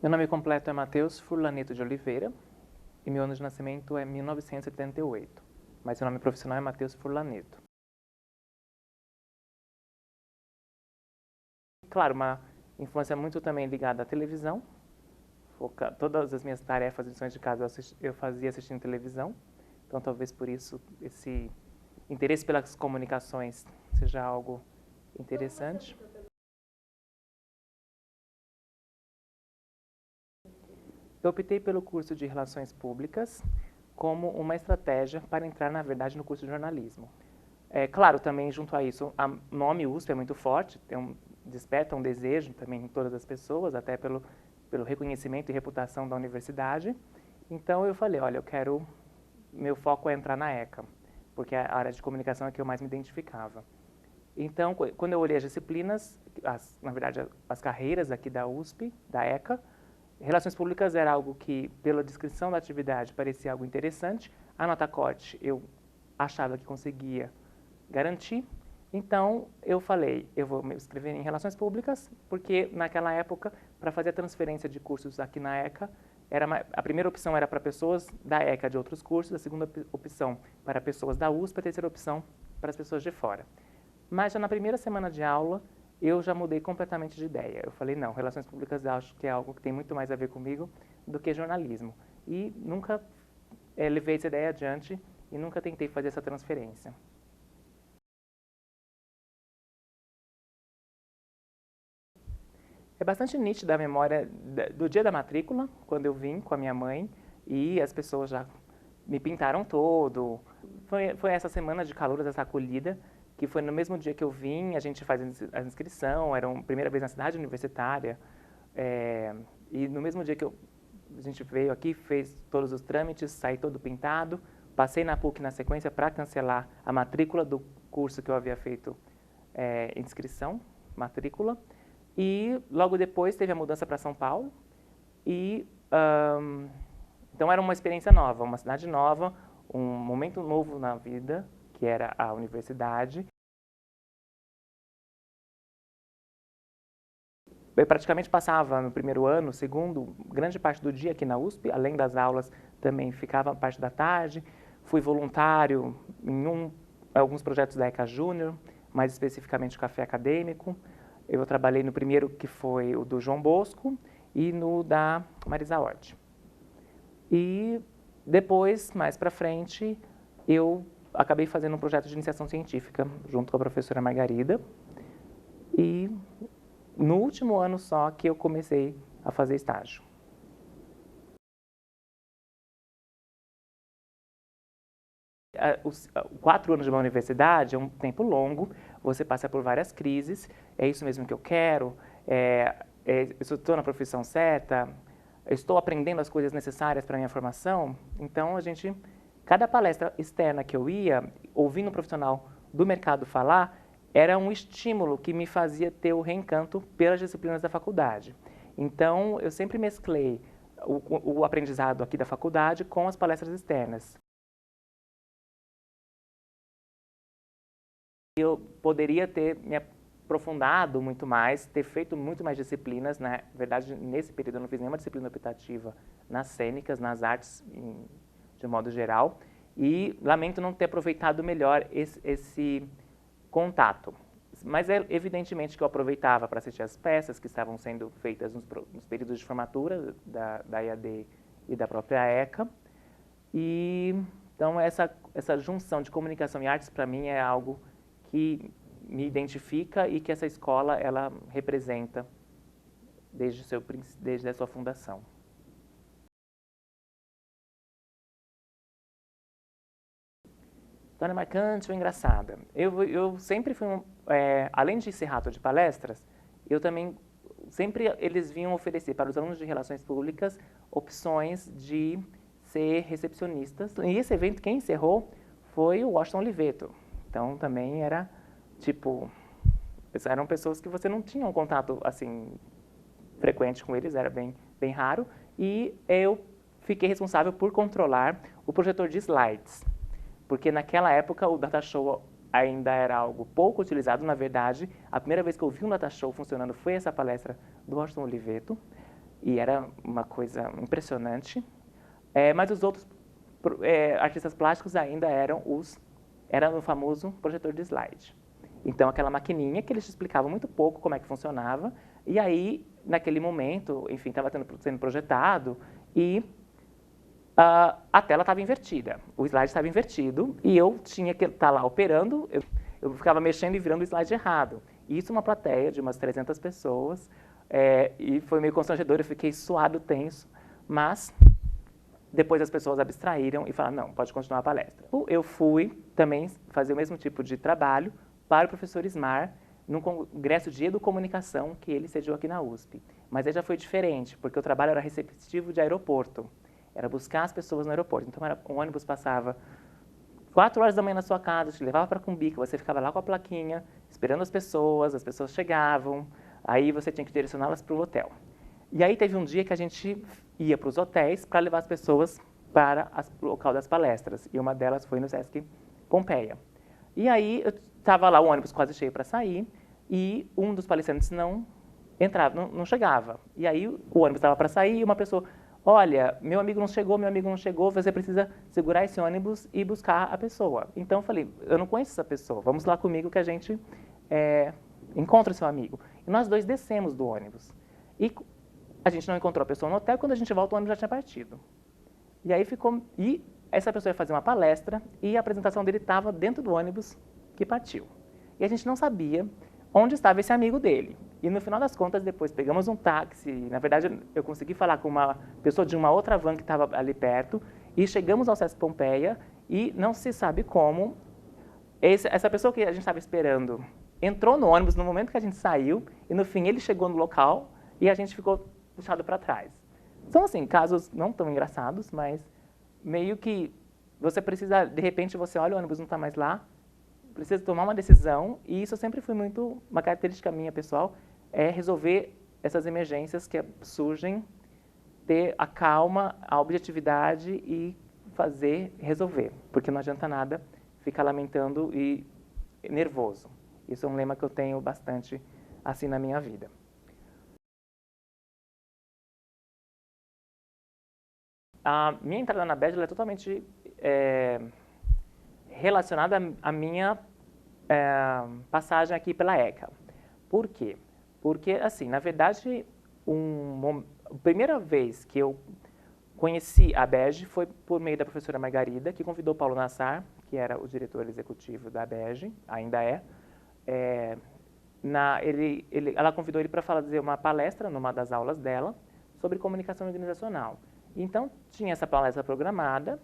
Meu nome completo é Matheus Furlaneto de Oliveira e meu ano de nascimento é 1978, mas meu nome profissional é Matheus Furlaneto. Claro, uma infância muito também ligada à televisão. Todas as minhas tarefas e lições de casa eu fazia assistindo televisão, então talvez por isso esse interesse pelas comunicações seja algo interessante. Eu optei pelo curso de Relações Públicas como uma estratégia para entrar, na verdade, no curso de jornalismo. Claro, também junto a isso, o nome USP é muito forte, desperta um desejo também em todas as pessoas, até pelo reconhecimento e reputação da universidade. Então eu falei, olha, meu foco é entrar na ECA, porque a área de comunicação é que eu mais me identificava. Então, quando eu olhei as disciplinas, na verdade, as carreiras aqui da USP, da ECA, Relações Públicas era algo que, pela descrição da atividade, parecia algo interessante. A nota corte eu achava que conseguia garantir. Então, eu falei, eu vou me inscrever em Relações Públicas, porque naquela época, para fazer a transferência de cursos aqui na ECA, a primeira opção era para pessoas da ECA de outros cursos, a segunda opção para pessoas da USP, a terceira opção para as pessoas de fora. Mas já na primeira semana de aula, eu já mudei completamente de ideia. Eu falei, não, Relações Públicas eu acho que é algo que tem muito mais a ver comigo do que jornalismo. E nunca levei essa ideia adiante e nunca tentei fazer essa transferência. É bastante nítida a memória do dia da matrícula, quando eu vim com a minha mãe e as pessoas já me pintaram todo. Foi essa semana de calor, dessa acolhida, que foi no mesmo dia que eu vim, a gente faz a inscrição, era a primeira vez na cidade universitária, e no mesmo dia que a gente veio aqui, fez todos os trâmites, saí todo pintado, passei na PUC na sequência para cancelar a matrícula do curso que eu havia feito inscrição, matrícula, e logo depois teve a mudança para São Paulo, e então era uma experiência nova, uma cidade nova, um momento novo na vida, que era a universidade. Eu praticamente passava no primeiro ano, segundo, grande parte do dia aqui na USP, além das aulas, também ficava parte da tarde. Fui voluntário em alguns projetos da ECA Júnior, mais especificamente o Café Acadêmico. Eu trabalhei no primeiro, que foi o do João Bosco, e no da Marisa Hort. E depois, mais para frente, eu acabei fazendo um projeto de iniciação científica junto com a professora Margarida. E no último ano só que eu comecei a fazer estágio. Os 4 anos de uma universidade é um tempo longo, você passa por várias crises, é isso mesmo que eu quero, estou na profissão certa, estou aprendendo as coisas necessárias para a minha formação. Então, cada palestra externa que eu ia, ouvindo um profissional do mercado falar, era um estímulo que me fazia ter o reencanto pelas disciplinas da faculdade. Então, eu sempre mesclei o aprendizado aqui da faculdade com as palestras externas. Eu poderia ter me aprofundado muito mais, ter feito muito mais disciplinas. Na verdade, nesse período eu não fiz nenhuma disciplina optativa nas cênicas, nas artes, de modo geral. E lamento não ter aproveitado melhor esse contato. Mas evidentemente que eu aproveitava para assistir as peças que estavam sendo feitas nos períodos de formatura da IAD e da própria ECA. E então essa junção de comunicação e artes para mim é algo que me identifica e que essa escola ela representa desde a sua fundação. História marcante ou engraçada? Eu sempre fui, além de ser rato de palestras, eu também, sempre eles vinham oferecer para os alunos de Relações Públicas opções de ser recepcionistas. E esse evento, quem encerrou foi o Washington Oliveto. Então, também era, eram pessoas que você não tinha um contato, assim, frequente com eles, era bem raro. E eu fiquei responsável por controlar o projetor de slides. Porque naquela época o data show ainda era algo pouco utilizado. Na verdade, a primeira vez que eu vi um data show funcionando foi essa palestra do Washington Oliveto. e era uma coisa impressionante. Mas os outros artistas plásticos ainda eram o famoso projetor de slide. Então, aquela maquininha que eles explicavam muito pouco como é que funcionava, e aí, naquele momento, enfim, estava sendo projetado, e a tela estava invertida, o slide estava invertido, e eu tinha que estar lá operando, eu ficava mexendo e virando o slide errado. Isso uma plateia de umas 300 pessoas, e foi meio constrangedor, eu fiquei suado, tenso, mas depois as pessoas abstraíram e falaram, não, pode continuar a palestra. Eu fui também fazer o mesmo tipo de trabalho para o professor Ismar, num congresso de educomunicação que ele sediou aqui na USP. Mas aí já foi diferente, porque o trabalho era receptivo de aeroporto. Era buscar as pessoas no aeroporto. Então, um ônibus passava 4 horas da manhã na sua casa, te levava para Cumbica, você ficava lá com a plaquinha, esperando as pessoas chegavam, aí você tinha que direcioná-las para o hotel. E aí teve um dia que a gente ia para os hotéis para levar as pessoas para o local das palestras. E uma delas foi no Sesc Pompeia. E aí eu estava lá, o ônibus quase cheio para sair, e um dos palestrantes não entrava, não chegava. E aí o ônibus estava para sair e uma pessoa, olha, meu amigo não chegou, você precisa segurar esse ônibus e buscar a pessoa. Então eu falei, eu não conheço essa pessoa, vamos lá comigo que a gente encontra o seu amigo. E nós dois descemos do ônibus. E a gente não encontrou a pessoa no hotel, quando a gente volta o ônibus já tinha partido. E aí essa pessoa ia fazer uma palestra e a apresentação dele estava dentro do ônibus que partiu. E a gente não sabia onde estava esse amigo dele. E no final das contas, depois pegamos um táxi, na verdade eu consegui falar com uma pessoa de uma outra van que estava ali perto, e chegamos ao Sesc Pompeia e não se sabe como, essa pessoa que a gente estava esperando entrou no ônibus no momento que a gente saiu, e no fim ele chegou no local e a gente ficou puxado para trás. São, assim, casos não tão engraçados, mas meio que você precisa, de repente você olha, o ônibus não está mais lá, precisa tomar uma decisão, e isso sempre foi muito, uma característica minha pessoal, é resolver essas emergências que surgem, ter a calma, a objetividade e resolver, porque não adianta nada ficar lamentando e nervoso. Isso é um lema que eu tenho bastante assim na minha vida. A minha entrada na BED é totalmente relacionada à minha passagem aqui pela ECA. Por quê? Porque, assim, na verdade, a primeira vez que eu conheci a BEG foi por meio da professora Margarida, que convidou o Paulo Nassar, que era o diretor executivo da BEG, ainda é. Ela convidou ele para fazer uma palestra numa das aulas dela sobre comunicação organizacional. Então, tinha essa palestra programada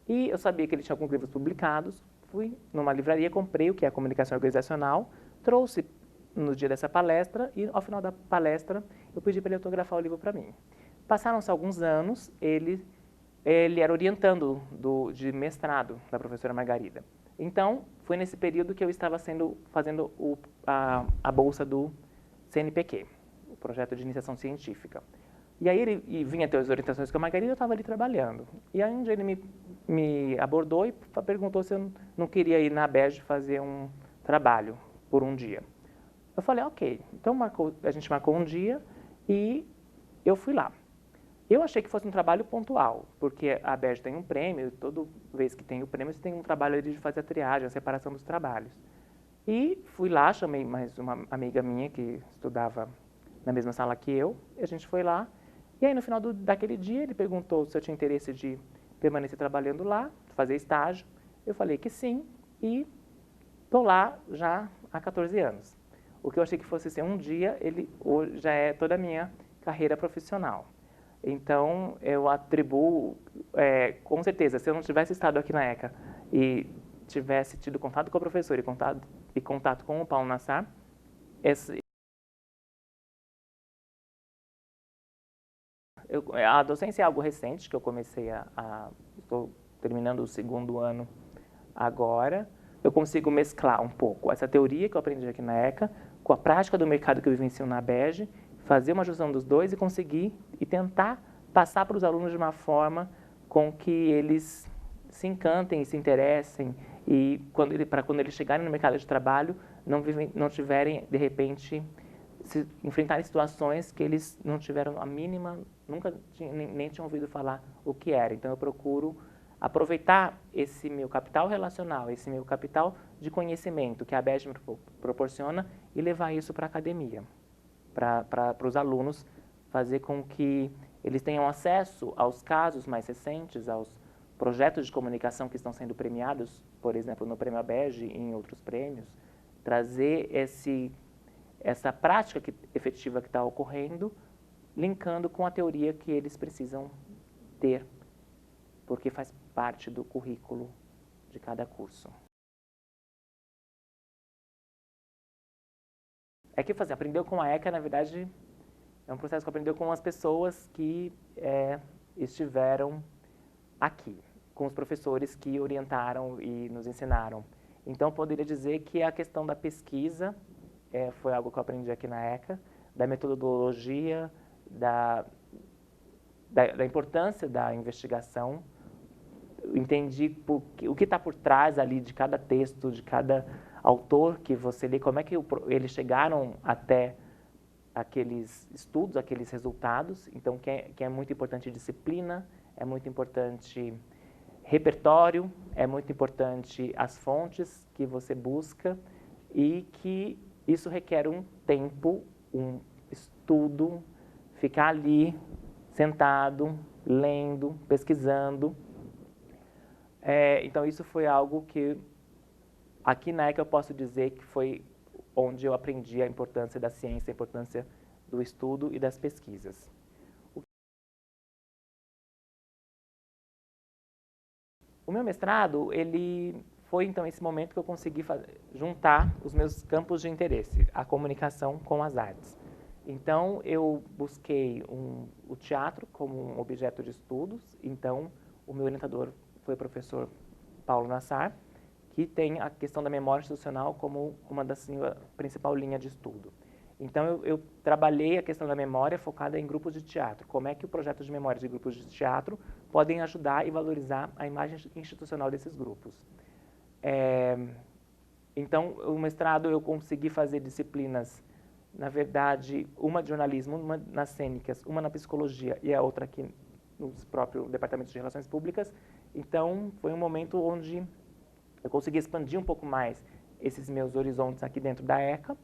e eu sabia que ele tinha alguns livros publicados. Fui numa livraria, comprei o que é a comunicação organizacional, trouxe no dia dessa palestra e, ao final da palestra, eu pedi para ele autografar o livro para mim. Passaram-se alguns anos, ele era orientando de mestrado da professora Margarida. Então, foi nesse período que eu estava fazendo a bolsa do CNPq, o Projeto de Iniciação Científica. E aí ele vinha ter as orientações com a Margarida, eu estava ali trabalhando. E aí um dia ele me abordou e perguntou se eu não queria ir na BEG fazer um trabalho por um dia. Eu falei, ok. Então a gente marcou um dia e eu fui lá. Eu achei que fosse um trabalho pontual, porque a BEG tem um prêmio, e toda vez que tem o prêmio, você tem um trabalho ali de fazer a triagem, a separação dos trabalhos. E fui lá, chamei mais uma amiga minha que estudava na mesma sala que eu, e a gente foi lá. E aí, no final daquele dia, ele perguntou se eu tinha interesse de permanecer trabalhando lá, fazer estágio. Eu falei que sim, e estou lá já há 14 anos. O que eu achei que fosse ser um dia, hoje já é toda a minha carreira profissional. Então, eu atribuo, com certeza, se eu não tivesse estado aqui na ECA e tivesse tido contato com a professora e contato com o Paulo Nassar, a docência é algo recente, que eu comecei estou terminando o 2º ano agora. Eu consigo mesclar um pouco essa teoria que eu aprendi aqui na ECA com a prática do mercado que eu vivencio na BEG, fazer uma junção dos dois e conseguir e tentar passar para os alunos de uma forma com que eles se encantem e se interessem e para quando eles chegarem no mercado de trabalho não tiverem, de repente, se enfrentarem situações que eles não tiveram a mínima, nunca nem tinham ouvido falar o que era. Então, eu procuro aproveitar esse meu capital relacional, esse meu capital de conhecimento que a ABERJ me proporciona e levar isso para a academia, para os alunos, fazer com que eles tenham acesso aos casos mais recentes, aos projetos de comunicação que estão sendo premiados, por exemplo, no Prêmio ABERJ e em outros prêmios, trazer essa prática efetiva que está ocorrendo, linkando com a teoria que eles precisam ter, porque faz parte do currículo de cada curso. É que aprendeu com a ECA, na verdade, é um processo que aprendeu com as pessoas que estiveram aqui, com os professores que orientaram e nos ensinaram. Então, poderia dizer que a questão da pesquisa foi algo que eu aprendi aqui na ECA, da metodologia, da importância da investigação. Entendi o que está por trás ali de cada texto, de cada autor que você lê, como é que eles chegaram até aqueles estudos, aqueles resultados. Então, que é muito importante disciplina, é muito importante repertório, é muito importante as fontes que você busca e que isso requer um tempo, um estudo, ficar ali sentado, lendo, pesquisando. Então, isso foi algo que aqui na ECA eu posso dizer que foi onde eu aprendi a importância da ciência, a importância do estudo e das pesquisas. O meu mestrado, ele foi então esse momento que eu consegui juntar os meus campos de interesse, a comunicação com as artes. Então, eu busquei o teatro como um objeto de estudos. Então, o meu orientador foi o professor Paulo Nassar, que tem a questão da memória institucional como uma da sua principal linha de estudo. Então, eu trabalhei a questão da memória focada em grupos de teatro. Como é que o projeto de memória de grupos de teatro podem ajudar e valorizar a imagem institucional desses grupos. Então, o mestrado eu consegui fazer disciplinas, na verdade, uma de jornalismo, uma nas cênicas, uma na psicologia e a outra aqui no próprio Departamento de Relações Públicas. Então, foi um momento onde eu consegui expandir um pouco mais esses meus horizontes aqui dentro da ECA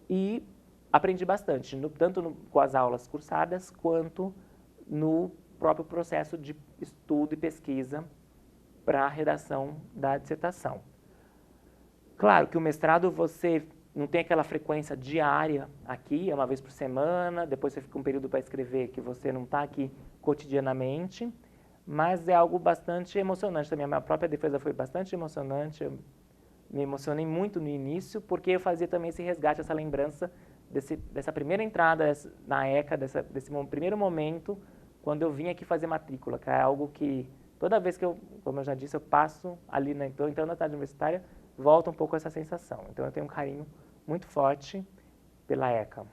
e aprendi bastante, tanto com as aulas cursadas, quanto no próprio processo de estudo e pesquisa para a redação da dissertação. Claro que o mestrado você não tem aquela frequência diária aqui, é uma vez por semana, depois você fica um período para escrever que você não está aqui cotidianamente, mas é algo bastante emocionante também. A minha própria defesa foi bastante emocionante, eu me emocionei muito no início, porque eu fazia também esse resgate, essa lembrança dessa primeira entrada na ECA, desse primeiro momento, quando eu vim aqui fazer matrícula, que é algo que toda vez que como eu já disse, eu passo ali, estou entrando na cidade universitária, volta um pouco essa sensação. Então, eu tenho um carinho muito forte pela ECA.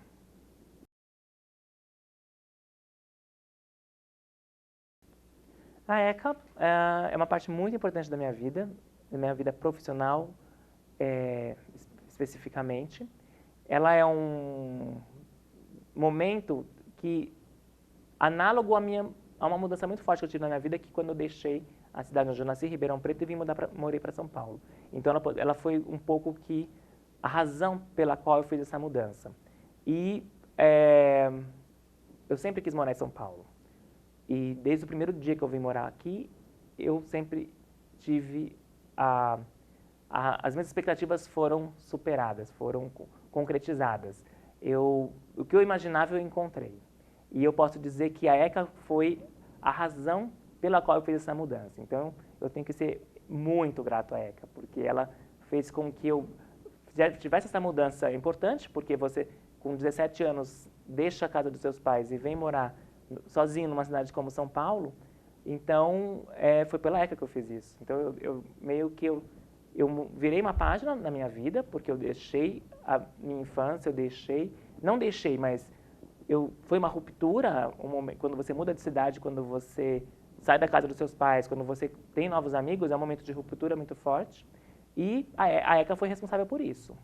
A ECA é uma parte muito importante da minha vida profissional especificamente. Ela é um momento que, análogo a uma mudança muito forte que eu tive na minha vida, que quando eu deixei a cidade onde eu nasci, Ribeirão Preto, e vim morei para São Paulo. Então, ela foi um pouco que a razão pela qual eu fiz essa mudança. E eu sempre quis morar em São Paulo. E desde o primeiro dia que eu vim morar aqui, eu sempre tive as minhas expectativas foram superadas, foram concretizadas. O que eu imaginava, eu encontrei. E eu posso dizer que a ECA foi a razão pela qual eu fiz essa mudança. Então, eu tenho que ser muito grato à ECA, porque ela fez com que eu tivesse essa mudança importante, porque você, com 17 anos, deixa a casa dos seus pais e vem morar sozinho numa cidade como São Paulo. Então, foi pela ECA que eu fiz isso. Então, eu meio que eu virei uma página na minha vida, porque eu deixei a minha infância, não deixei, mas foi uma ruptura, quando você muda de cidade, quando você sai da casa dos seus pais, quando você tem novos amigos, é um momento de ruptura muito forte, e a ECA foi responsável por isso.